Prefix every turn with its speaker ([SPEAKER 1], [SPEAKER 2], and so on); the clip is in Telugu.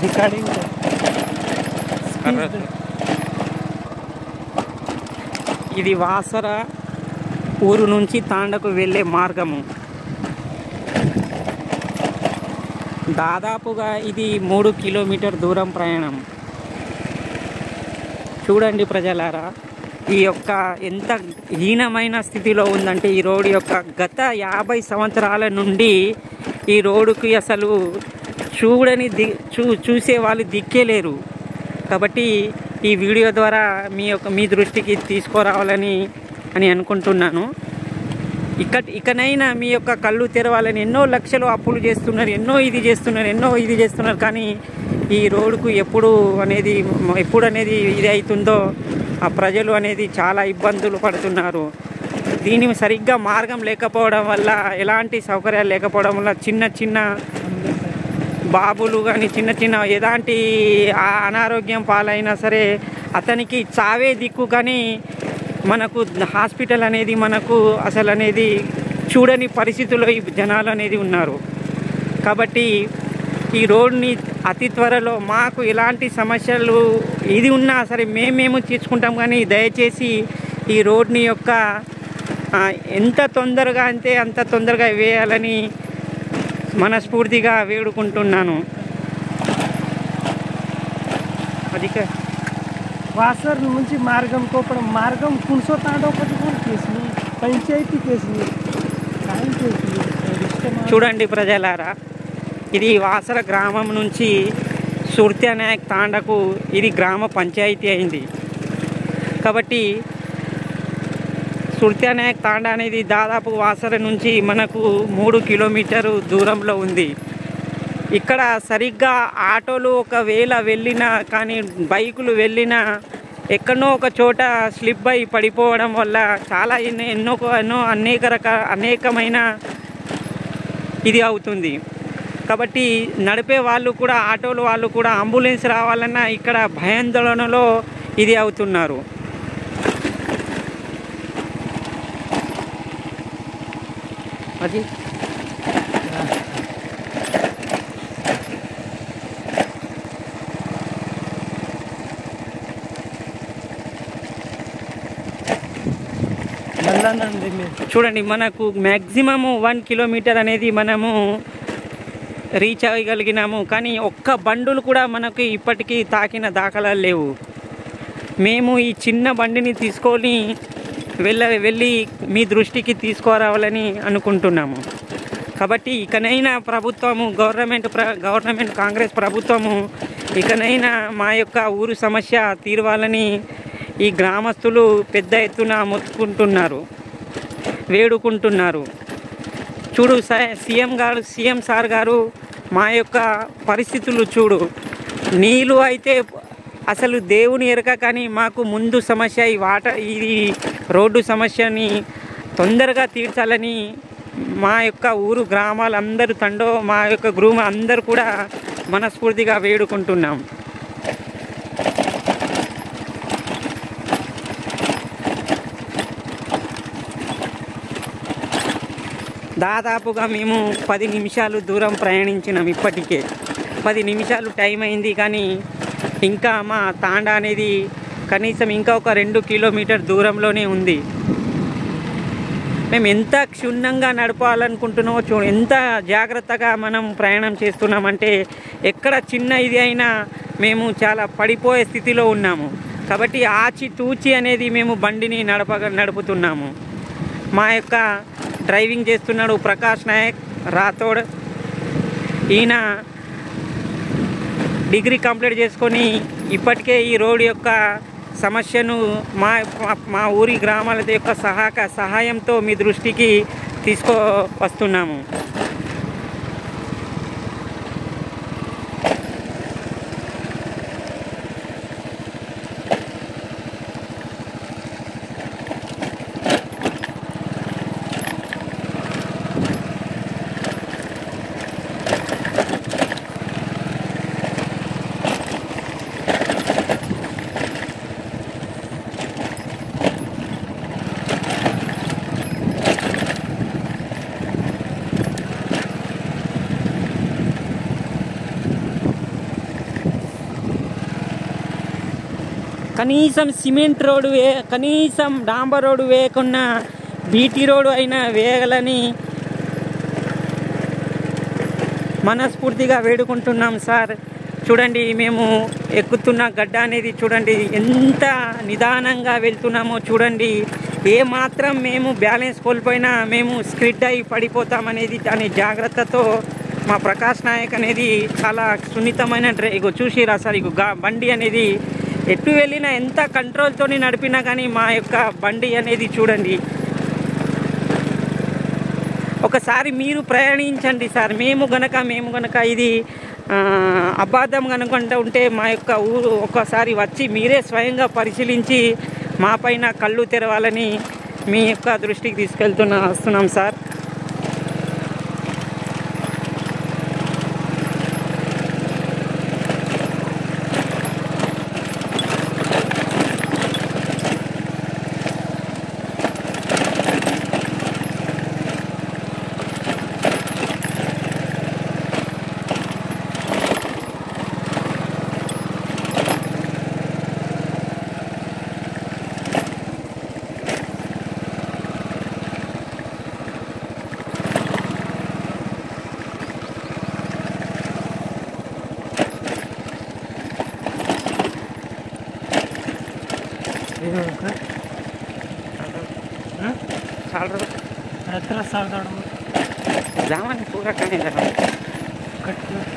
[SPEAKER 1] రికార్డింగ్ ఇది వాసర ఊరు నుంచి తాండకు వెళ్ళే మార్గము. దాదాపుగా ఇది 3 కిలోమీటర్ దూరం ప్రయాణం. చూడండి ప్రజలారా, ఈ యొక్క ఎంత హీనమైన స్థితిలో ఉందంటే ఈ రోడ్డు యొక్క గత 50 సంవత్సరాల నుండి ఈ రోడ్డుకి అసలు చూసే వాళ్ళు దిక్కే లేరు. కాబట్టి ఈ వీడియో ద్వారా మీ దృష్టికి తీసుకురావాలని అనుకుంటున్నాను. ఇకనైనా మీ యొక్క కళ్ళు తెరవాలని ఎన్నో లక్షలు అప్పులు చేస్తున్నారు, ఎన్నో ఇది చేస్తున్నారు. కానీ ఈ రోడ్డుకు ఎప్పుడు అనేది ఇది అవుతుందో ఆ ప్రజలు అనేది చాలా ఇబ్బందులు పడుతున్నారు. దీని సరిగ్గా మార్గం లేకపోవడం వల్ల, ఎలాంటి సౌకర్యాలు లేకపోవడం వల్ల చిన్న బాబులు కానీ చిన్న ఎలాంటి అనారోగ్యం పాలైనా సరే అతనికి చావే దిక్కు. కానీ మనకు హాస్పిటల్ అనేది మనకు అసలు అనేది చూడని పరిస్థితుల్లో ఈ జనాలు అనేది ఉన్నారు. కాబట్టి ఈ రోడ్ని అతి త్వరలో మాకు ఎలాంటి సమస్యలు ఇది ఉన్నా సరే మేము తీసుకుంటాం. కానీ దయచేసి ఈ రోడ్ని యొక్క ఎంత తొందరగా అంటే అంత తొందరగా వేయాలని మనస్ఫూర్తిగా వేడుకుంటున్నాను. అధిక
[SPEAKER 2] वासर నుంచి మార్గం కోపడం మార్గం కున్సో తాండో పట్టుకొని కేసి పంచాయతీ కేసి
[SPEAKER 1] చూడండి ప్రజలారా, ఇది వాసర గ్రామం నుంచి సుర్త్యానాయక్ తాండకు ఇది గ్రామ పంచాయతీ అయింది. కాబట్టి సుర్త్యానాయక్ తాండా అనేది దాదాపు వాసర నుంచి మనకు 3 కిలోమీటర్ దూరంలో ఉంది. ఇక్కడ సరిగ్గా ఆటోలు ఒకవేళ వెళ్ళినా కానీ బైకులు వెళ్ళినా ఎక్కడో ఒక చోట స్లిప్ అయి పడిపోవడం వల్ల చాలా ఎన్నో అనేకమైన ఇది అవుతుంది. కాబట్టి నడిపే వాళ్ళు కూడా ఆటోలు వాళ్ళు కూడా అంబులెన్స్ రావాలన్నా ఇక్కడ భయాందోళనలో ఇది అవుతున్నారు. అది చూడండి, మనకు మ్యాక్సిమము 1 కిలోమీటర్ అనేది మనము రీచ్ అవ్వగలిగినాము. కానీ ఒక్క బండులు కూడా మనకు ఇప్పటికీ తాకిన దాఖలాలు లేవు. మేము ఈ చిన్న బండిని తీసుకొని వెళ్ళి మీ దృష్టికి తీసుకురావాలని అనుకుంటున్నాము. కాబట్టి ఇకనైనా ప్రభుత్వము గవర్నమెంట్ కాంగ్రెస్ ప్రభుత్వము ఇకనైనా మా యొక్క ఊరు సమస్య తీరవాలని ఈ గ్రామస్తులు పెద్ద ఎత్తున మొత్తుకుంటున్నారు, వేడుకుంటున్నారు. చూడు సీఎం సార్ గారు, మా యొక్క పరిస్థితులు చూడు. నీళ్ళు అయితే అసలు దేవుని ఎరక, కానీ మాకు ముందు సమస్య ఇది రోడ్డు సమస్యని తొందరగా తీర్చాలని మా యొక్క ఊరు గ్రామాలందరూ మా యొక్క గ్రూప్ అందరూ కూడా మనస్ఫూర్తిగా వేడుకుంటున్నాం. దాదాపుగా మేము 10 నిమిషాలు దూరం ప్రయాణించినాం. ఇప్పటికే 10 నిమిషాలు టైం అయింది. కానీ ఇంకా మా తాండా అనేది కనీసం ఇంకా ఒక 2 కిలోమీటర్ దూరంలోనే ఉంది. మేము ఎంత క్షుణ్ణంగా నడపాలనుకుంటున్నామో చూడండి, ఎంత జాగ్రత్తగా మనం ప్రయాణం చేస్తున్నామంటే ఎక్కడ చిన్న ఇది అయినా మేము చాలా పడిపోయే స్థితిలో ఉన్నాము. కాబట్టి ఆచితూచి అనేది మేము బండిని నడుపుతున్నాము. మా యొక్క డ్రైవింగ్ చేస్తున్నాడు ప్రకాష్ నాయక్ రాథోడ్. ఈయన డిగ్రీ కంప్లీట్ చేసుకొని ఇప్పటికే ఈ రోడ్డు యొక్క సమస్యను మా ఊరి గ్రామాల యొక్క సహాయంతో మీ దృష్టికి తీసుకువస్తున్నాము. కనీసం సిమెంట్ రోడ్డు కనీసం డాంబర్ రోడ్డు వేయకుండా బీటీ రోడ్డు అయినా వేయాలని మనస్ఫూర్తిగా వేడుకుంటున్నాం సార్. చూడండి, మేము ఎక్కుతున్న గడ్డ అనేది చూడండి, ఎంత నిదానంగా వెళ్తున్నామో చూడండి. ఏ మాత్రం మేము బ్యాలెన్స్ కోల్పోయినా మేము స్కిడ్ అయి పడిపోతామనేది దాని జాగ్రత్తతో మా ప్రకాష్ నాయక్ అనేది చాలా సున్నితమైన ఇగో చూసిరా సార్. ఇగో బండి అనేది ఎటు వెళ్ళినా ఎంత కంట్రోల్తో నడిపినా కానీ మా యొక్క బండి అనేది చూడండి. ఒకసారి మీరు ప్రయాణించండి సార్. మేము గనక ఇది అబద్ధం కనుకుంటూ ఉంటే మా యొక్క ఊరు ఒకసారి వచ్చి మీరే స్వయంగా పరిశీలించి మా పైన కళ్ళు తెరవాలని మీ యొక్క దృష్టికి వస్తున్నాం సార్.
[SPEAKER 2] साल
[SPEAKER 1] जामा पूरा कहीं